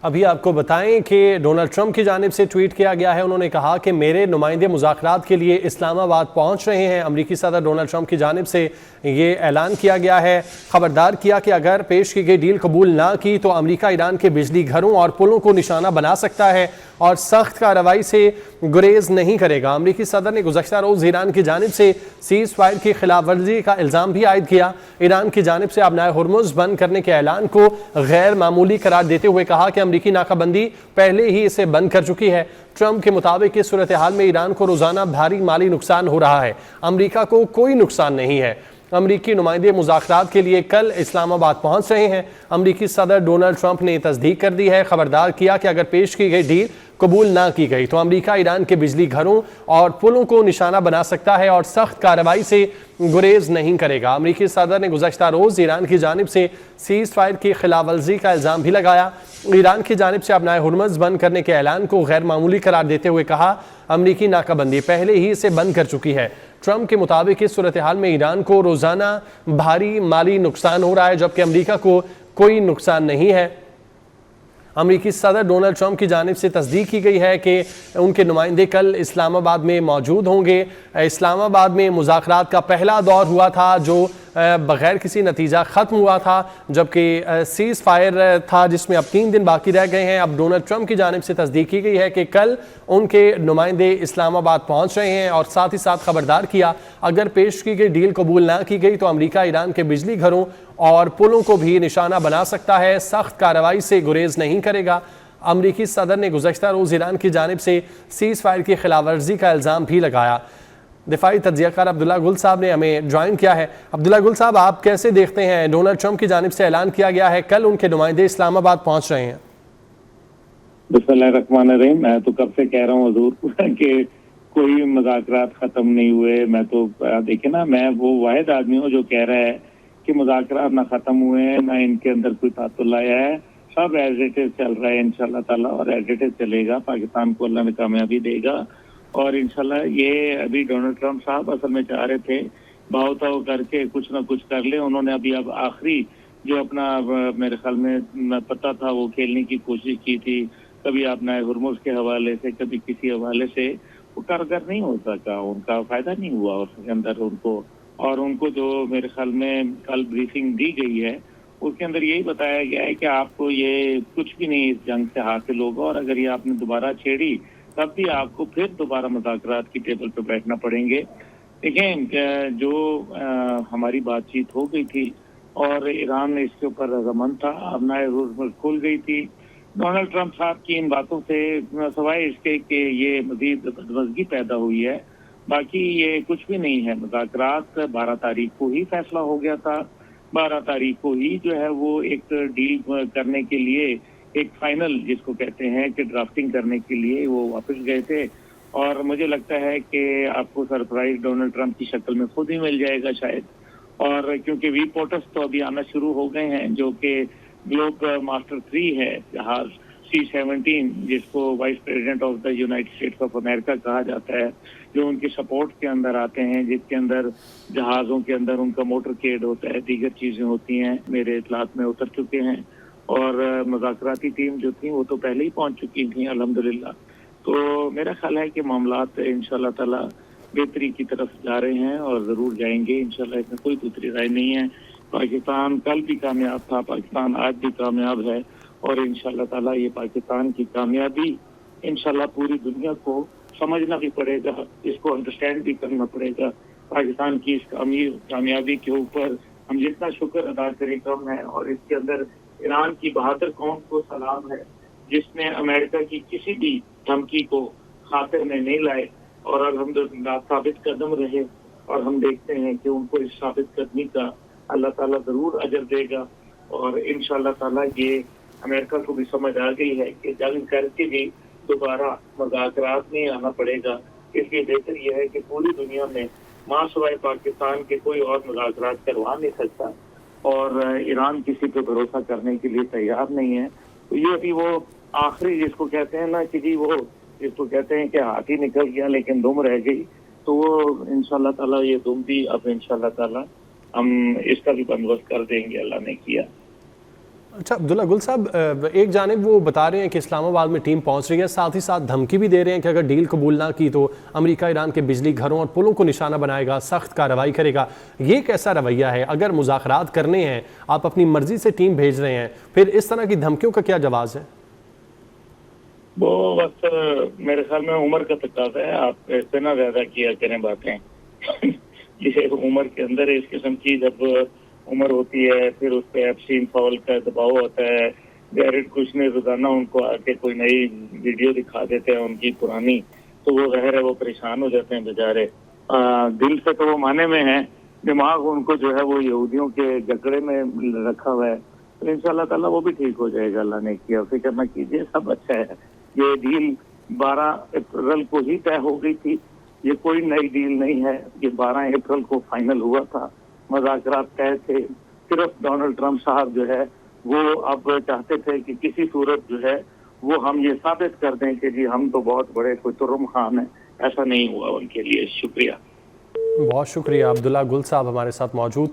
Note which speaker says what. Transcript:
Speaker 1: ابھی آپ کو بتائیں کہ ڈونلڈ ٹرمپ کی جانب سے ٹویٹ کیا گیا ہے. انہوں نے کہا کہ میرے نمائندے مذاکرات کے لیے اسلام آباد پہنچ رہے ہیں. امریکی صدر ڈونلڈ ٹرمپ کی جانب سے یہ اعلان کیا گیا ہے. خبردار کیا کہ اگر پیش کی گئی ڈیل قبول نہ کی تو امریکہ ایران کے بجلی گھروں اور پلوں کو نشانہ بنا سکتا ہے اور سخت کارروائی سے گریز نہیں کرے گا. امریکی صدر نے گزشتہ روز ایران کی جانب سے سیز فائر کی خلاف ورزی کا الزام بھی عائد کیا. ایران کی جانب سے آبنائے ہرمز بند کرنے کے اعلان کو غیر معمولی قرار دیتے ہوئے کہا کہ امریکی ناکہ بندی پہلے ہی اسے بند کر چکی ہے. ٹرمپ کے مطابق اس صورتحال میں ایران کو روزانہ بھاری مالی نقصان ہو رہا ہے. امریکہ کو کوئی نقصان نہیں ہے. امریکی نمائندے مذاکرات کے لیے کل اسلام آباد پہنچ رہے ہیں. امریکی صدر ڈونلڈ ٹرمپ نے تصدیق کر دی ہے. خبردار کیا کہ اگر پیش کی گئی ڈیل قبول نہ کی گئی تو امریکہ ایران کے بجلی گھروں اور پلوں کو نشانہ بنا سکتا ہے اور سخت کارروائی سے گریز نہیں کرے گا. امریکی صدر نے گزشتہ روز ایران کی جانب سے سیز فائر کی خلاف ورزی کا الزام بھی لگایا. ایران کی جانب سے آبنائے ہرمز بند کرنے کے اعلان کو غیر معمولی قرار دیتے ہوئے کہا امریکی ناکہ بندی پہلے ہی اسے بند کر چکی ہے. ٹرمپ کے مطابق اس صورتحال میں ایران کو روزانہ بھاری مالی نقصان ہو رہا ہے جبکہ امریکہ کو کوئی نقصان نہیں ہے. امریکی صدر ڈونلڈ ٹرمپ کی جانب سے تصدیق کی گئی ہے کہ ان کے نمائندے کل اسلام آباد میں موجود ہوں گے. اسلام آباد میں مذاکرات کا پہلا دور ہوا تھا جو بغیر کسی نتیجہ ختم ہوا تھا جبکہ سیز فائر تھا جس میں اب 3 دن باقی رہ گئے ہیں. اب ڈونلڈ ٹرمپ کی جانب سے تصدیق کی گئی ہے کہ کل ان کے نمائندے اسلام آباد پہنچ رہے ہیں اور ساتھ ہی ساتھ خبردار کیا اگر پیش کی گئی ڈیل قبول نہ کی گئی تو امریکہ ایران کے بجلی گھروں اور پلوں کو بھی نشانہ بنا سکتا ہے. سخت کارروائی سے گریز نہیں کرے گا. امریکی صدر نے گزشتہ روز ایران کی جانب سے سیز فائر کی خلاف ورزی کا الزام بھی لگایا. دفاعی تجزیہ کار عبداللہ گل صاحب نے ہمیں جوائن کیا ہے. عبداللہ گل صاحب، آپ کیسے دیکھتے ہیں ڈونلڈ ٹرمپ کی جانب سے اعلان کیا گیا ہے کل ان کے نمائندے اسلام آباد پہنچ رہے ہیں؟
Speaker 2: بسم اللہ الرحمن الرحیم. میں تو کب سے کہہ رہا ہوں حضور کہ کوئی مذاکرات ختم نہیں ہوئے. میں تو دیکھیں نا، میں وہ واحد آدمی ہوں جو کہہ رہا ہے کہ مذاکرات نہ ختم ہوئے ہیں نہ ان کے اندر کوئی تعطل آیا ہے. سب ایز اٹ از چل رہا ہے انشاءاللہ تعالیٰ، اور ایز اٹ از چلے گا. پاکستان کو اللہ نے کامیابی دے گا اور انشاءاللہ. یہ ابھی ڈونلڈ ٹرمپ صاحب اصل میں چاہ رہے تھے بہاؤ تاؤ کر کے کچھ نہ کچھ کر لیں. انہوں نے اب آخری جو اپنا میرے خیال میں پتہ تھا وہ کھیلنے کی کوشش کی تھی. کبھی اپنا ہرمز کے حوالے سے، کبھی کسی حوالے سے. وہ کارگر نہیں ہو سکا، ان کا فائدہ نہیں ہوا اس کے اندر ان کو. اور ان کو جو میرے خیال میں کل بریفنگ دی گئی ہے اس کے اندر یہی بتایا گیا ہے کہ آپ کو یہ کچھ بھی نہیں اس جنگ سے حاصل ہوگا، اور اگر یہ آپ نے دوبارہ چھیڑی تب بھی آپ کو پھر دوبارہ مذاکرات کی ٹیبل پہ بیٹھنا پڑیں گے. دیکھیں، جو ہماری بات چیت ہو گئی تھی اور ایران نے اس کے اوپر رضامند تھا، ابنائے ہرمز کھل گئی تھی. ڈونلڈ ٹرمپ صاحب کی ان باتوں سے سوائے اس کے کہ یہ مزید بدمزگی پیدا ہوئی ہے، باقی یہ کچھ بھی نہیں ہے. مذاکرات 12 تاریخ کو ہی فیصلہ ہو گیا تھا. 12 تاریخ کو ہی جو ہے وہ ایک ڈیل کرنے کے لیے، ایک فائنل جس کو کہتے ہیں کہ ڈرافٹنگ کرنے کے لیے وہ واپس گئے تھے. اور مجھے لگتا ہے کہ آپ کو سرپرائز ڈونلڈ ٹرمپ کی شکل میں خود ہی مل جائے گا شاید. اور کیونکہ وی پوٹس تو ابھی آنا شروع ہو گئے ہیں جو کہ گلوب ماسٹر 3 ہے جہاز C-17 جس کو vice president of the United States of America کہا جاتا ہے، جو ان کی سپورٹ کے اندر آتے ہیں، جس کے اندر جہازوں کے اندر ان کا موٹر کیڈ ہوتا ہے، دیگر چیزیں ہوتی ہیں. میرے اطلاعات میں اتر چکے ہیں اور مذاکراتی ٹیم جو تھی وہ تو پہلے ہی پہنچ چکی تھیں الحمدللہ. تو میرا خیال ہے کہ معاملات انشاءاللہ تعالی بہتری کی طرف جا رہے ہیں اور ضرور جائیں گے انشاءاللہ. اس میں کوئی دوسری رائے نہیں ہے. پاکستان کل بھی کامیاب تھا، پاکستان آج بھی کامیاب ہے، اور انشاءاللہ تعالی یہ پاکستان کی کامیابی انشاءاللہ پوری دنیا کو سمجھنا بھی پڑے گا، اس کو انڈرسٹینڈ بھی کرنا پڑے گا. پاکستان کی اس کامیابی کے اوپر ہم جتنا شکر ادا کریں کم ہے. اور اس کے اندر ایران کی بہادر قوم کو سلام ہے جس نے امریکہ کی کسی بھی دھمکی کو خاطر میں نہیں لائے اور الحمدللہ ثابت قدم رہے. اور ہم دیکھتے ہیں کہ ان کو اس ثابت قدمی کا اللہ تعالیٰ ضرور اجر دے گا. اور انشاءاللہ تعالیٰ یہ امریکہ کو بھی سمجھ آ گئی ہے کہ جنگ کر کے بھی دوبارہ مذاکرات میں آنا پڑے گا. اس لیے بہتر یہ ہے کہ پوری دنیا میں ماں سوائے پاکستان کے کوئی اور مذاکرات کروا نہیں سکتا، اور ایران کسی پہ بھروسہ کرنے کے لیے تیار نہیں ہے. تو یہ ابھی وہ آخری جس کو کہتے ہیں نا کہ جی وہ جس کو کہتے ہیں کہ ہاتھی نکل گیا لیکن دم رہ گئی، تو وہ انشاءاللہ تعالیٰ یہ دم بھی اب انشاءاللہ تعالیٰ ہم اس کا بھی بندوبست کر دیں گے، اللہ نے کیا.
Speaker 1: اچھا عبداللہ گل صاحب، ایک جانب وہ بتا رہے ہیں کہ اسلام آباد میں ٹیم پہنچ رہی ہے، ساتھ ہی ساتھ دھمکی بھی دے رہے ہیں کہ اگر ڈیل قبول نہ کی تو امریکہ ایران کے بجلی گھروں اور پلوں کو نشانہ بنائے گا، سخت کارروائی کرے گا۔ یہ کیسا رویہ ہے؟ اگر مذاکرات کرنے ہیں، آپ اپنی مرضی سے ٹیم بھیج رہے ہیں، پھر اس طرح کی دھمکیوں کا کیا جواز ہے؟
Speaker 2: وہ بس میرے خیال میں عمر کا تقاضا ہے، آپ ایسے نہ زیادہ کیا کریں باتیں یہ عمر کے اندر اس قسم کی جب عمر ہوتی ہے، پھر اس پہ ایپسٹین فاول کا دباؤ ہوتا ہے، جیریڈ کچھ نے روزانہ ان کو آ کے کوئی نئی ویڈیو دکھا دیتے ہیں ان کی پرانی، تو وہ ظاہر ہے وہ پریشان ہو جاتے ہیں بیچارے۔ دل سے تو وہ مانے میں ہیں، دماغ ان کو جو ہے وہ یہودیوں کے جکڑے میں رکھا ہوا ہے، تو انشاءاللہ تعالیٰ وہ بھی ٹھیک ہو جائے گا، اللہ نے کیا، فکر نہ کیجیے، سب اچھا ہے۔ یہ ڈیل 12 اپریل کو ہی طے ہو گئی تھی، یہ کوئی نئی ڈیل نہیں ہے، یہ 12 اپریل کو فائنل ہوا تھا، مذاکرات طے تھے، صرف ڈونلڈ ٹرمپ صاحب جو ہے وہ اب چاہتے تھے کہ کسی صورت جو ہے وہ ہم یہ ثابت کر دیں کہ جی ہم تو بہت بڑے کوئی ترم خان ہیں، ایسا نہیں ہوا ان کے لیے۔ شکریہ،
Speaker 1: بہت شکریہ عبداللہ گل صاحب ہمارے ساتھ موجود